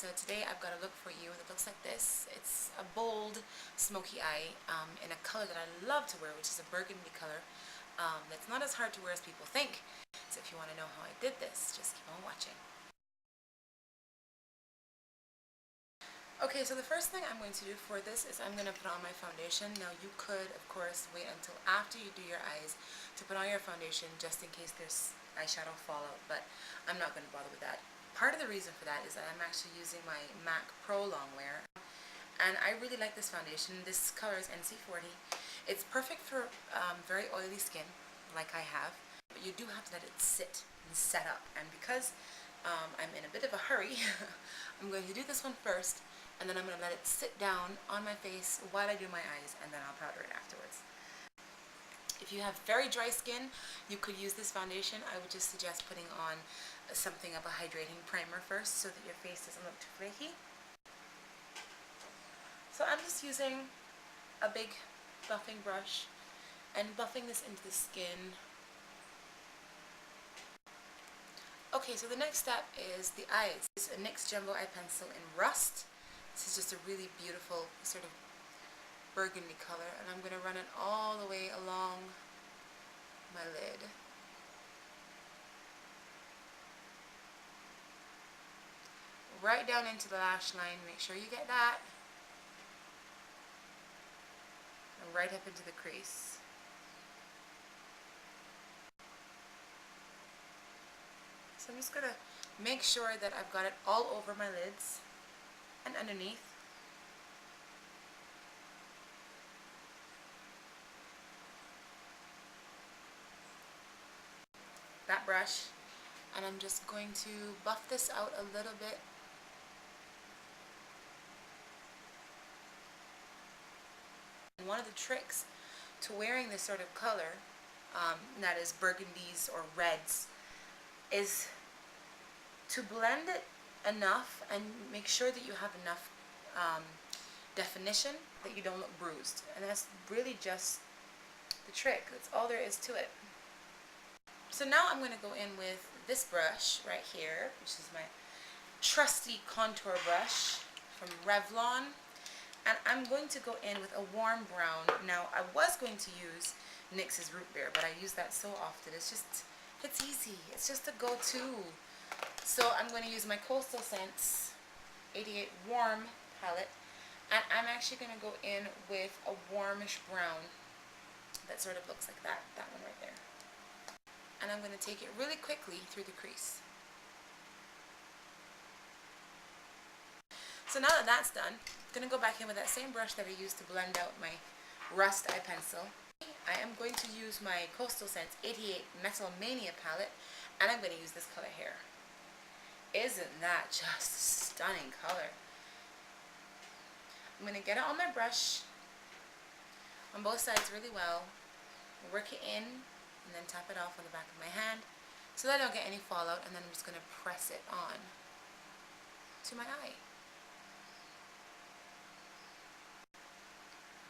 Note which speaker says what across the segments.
Speaker 1: So today I've got a look for you that looks like this. It's a bold smoky eye in a color that I love to wear, which is a burgundy color. That's not as hard to wear as people think. So if you want to know how I did this, just keep on watching. Okay, so the first thing I'm going to do for this is I'm going to put on my foundation. Now you could, of course, wait until after you do your eyes to put on your foundation just in case there's eyeshadow fallout, but I'm not going to bother with that. Part of the reason for that is that I'm actually using my MAC Pro Longwear, and I really like this foundation. This color is NC40. It's perfect for very oily skin, like I have, but you do have to let it sit and set up, and because I'm in a bit of a hurry, I'm going to do this one first, and then I'm going to let it sit down on my face while I do my eyes, and then I'll powder it afterwards. If you have very dry skin, you could use this foundation. I would just suggest putting on something of a hydrating primer first so that your face doesn't look too flaky. So I'm just using a big buffing brush and buffing this into the skin. Okay, so the next step is the eyes. It's a NYX Jumbo Eye Pencil in Rust. This is just a really beautiful sort of burgundy color, and I'm going to run it all the way along my lid. Right down into the lash line, make sure you get that, and right up into the crease. So I'm just going to make sure that I've got it all over my lids and underneath. That brush, and I'm just going to buff this out a little bit. And one of the tricks to wearing this sort of color, that is burgundies or reds, is to blend it enough and make sure that you have enough definition that you don't look bruised. And that's really just the trick. That's all there is to it. So now I'm going to go in with this brush right here, which is my trusty contour brush from Revlon. And I'm going to go in with a warm brown. Now, I was going to use NYX's Root Beer, but I use that so often. It's easy. It's just a go-to. So I'm going to use my Coastal Scents 88 Warm palette. And I'm actually going to go in with a warmish brown that sort of looks like that one right there. And I'm going to take it really quickly through the crease. So now that that's done, I'm going to go back in with that same brush that I used to blend out my Rust eye pencil. I am going to use my Coastal Scents 88 Metal Mania palette, and I'm going to use this color here. Isn't that just a stunning color? I'm going to get it on my brush on both sides really well, work it in, and then tap it off on the back of my hand so that I don't get any fallout, and then I'm just going to press it on to my eye.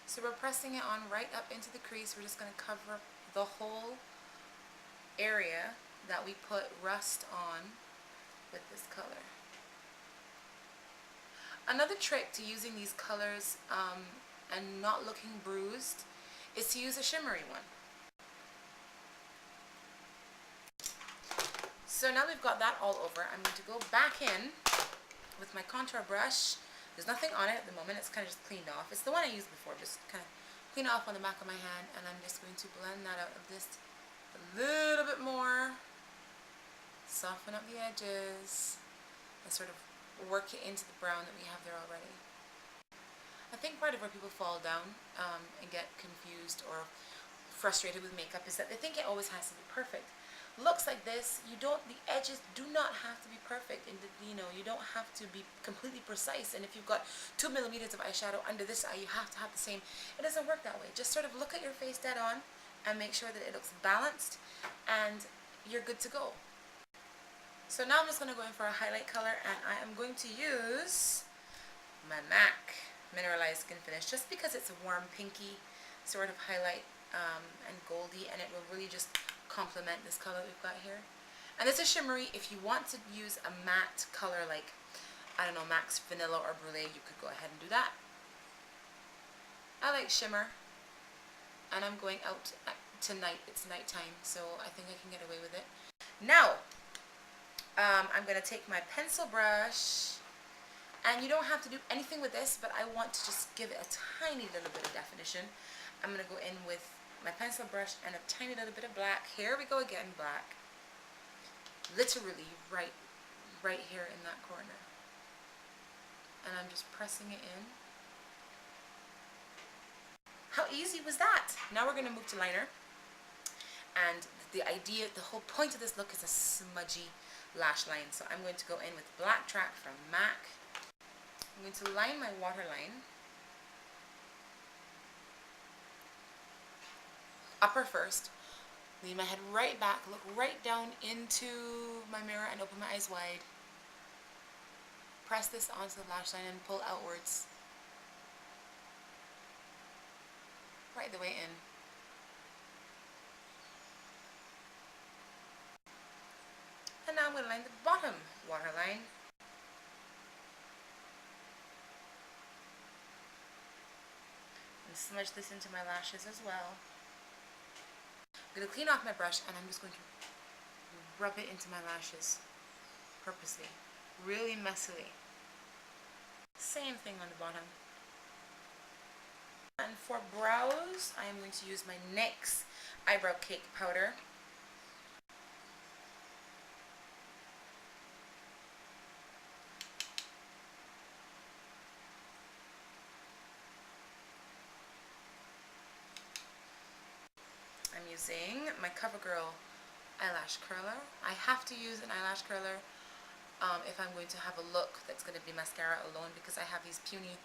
Speaker 1: So we're pressing it on right up into the crease. We're just going to cover the whole area that we put Rust on with this color. Another trick to using these colors and not looking bruised is to use a shimmery one. So now we've got that all over, I'm going to go back in with my contour brush. There's nothing on it at the moment, it's kind of just cleaned off. It's the one I used before, just kind of clean off on the back of my hand, and I'm just going to blend that out of this a little bit more. Soften up the edges and sort of work it into the brown that we have there already. I think part of where people fall down and get confused or frustrated with makeup is that they think it always has to be perfect. Looks like this, the edges do not have to be perfect, and you don't have to be completely precise, and if you've got 2 millimeters of eyeshadow under this eye, you have to have the same. It doesn't work that way. Just sort of look at your face dead on and make sure that it looks balanced, and you're good to go. So now I'm just going to go in for a highlight color, and I am going to use my MAC Mineralized Skin Finish, just because it's a warm pinky sort of highlight and goldy, and it will really just complement this color we've got here. And this is shimmery. If you want to use a matte color like I don't know, Max Vanilla or Brulee, you could go ahead and do that. I like shimmer, and I'm going out tonight. It's nighttime, so I think I can get away with it. Now, I'm going to take my pencil brush, and you don't have to do anything with this, but I want to just give it a tiny little bit of definition. I'm going to go in with my pencil brush and a tiny little bit of black. Here we go again, black. Literally right here in that corner. And I'm just pressing it in. How easy was that? Now we're going to move to liner. And the idea, the whole point of this look is a smudgy lash line. So I'm going to go in with Black Track from MAC. I'm going to line my waterline. Upper first. Lean my head right back, look right down into my mirror and open my eyes wide. Press this onto the lash line and pull outwards. Right the way in. And now I'm going to line the bottom waterline. And smudge this into my lashes as well. I'm going to clean off my brush and I'm just going to rub it into my lashes purposely, really messily. Same thing on the bottom. And for brows, I am going to use my NYX Eyebrow Cake Powder. I'm using my CoverGirl eyelash curler. I have to use an eyelash curler if I'm going to have a look that's going to be mascara alone, because I have these puny,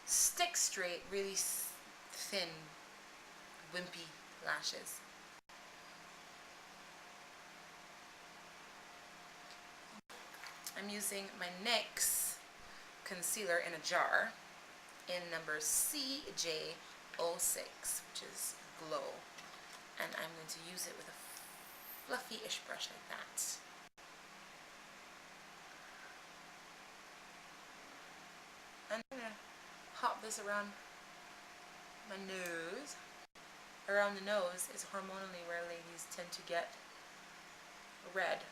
Speaker 1: stick straight, really thin, wimpy lashes. I'm using my NYX concealer in a jar in number CJ06, which is Glow. And I'm going to use it with a fluffy-ish brush like that. And I'm going to hop this around my nose. Around the nose is hormonally where ladies tend to get red.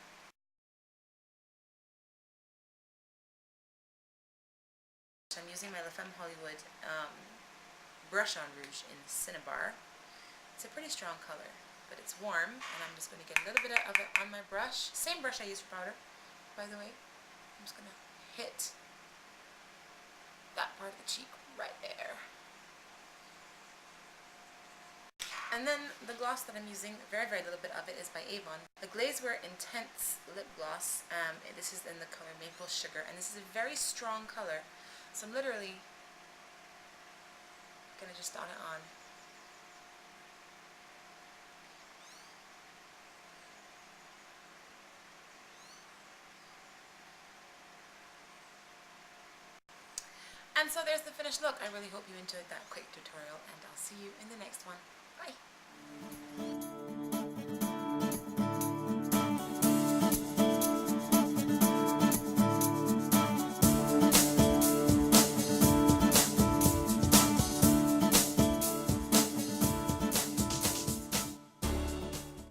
Speaker 1: I'm using my La Femme Hollywood brush on rouge in Cinnabar. It's a pretty strong color, but it's warm, and I'm just going to get a little bit of it on my brush. Same brush I use for powder, by the way. I'm just going to hit that part of the cheek right there. And then the gloss that I'm using, very little bit of it, is by Avon. The Glazewear Intense Lip Gloss. This is in the color Maple Sugar, and this is a very strong color. So I'm literally going to just dot it on. And so there's the finished look. I really hope you enjoyed that quick tutorial, and I'll see you in the next one. Bye!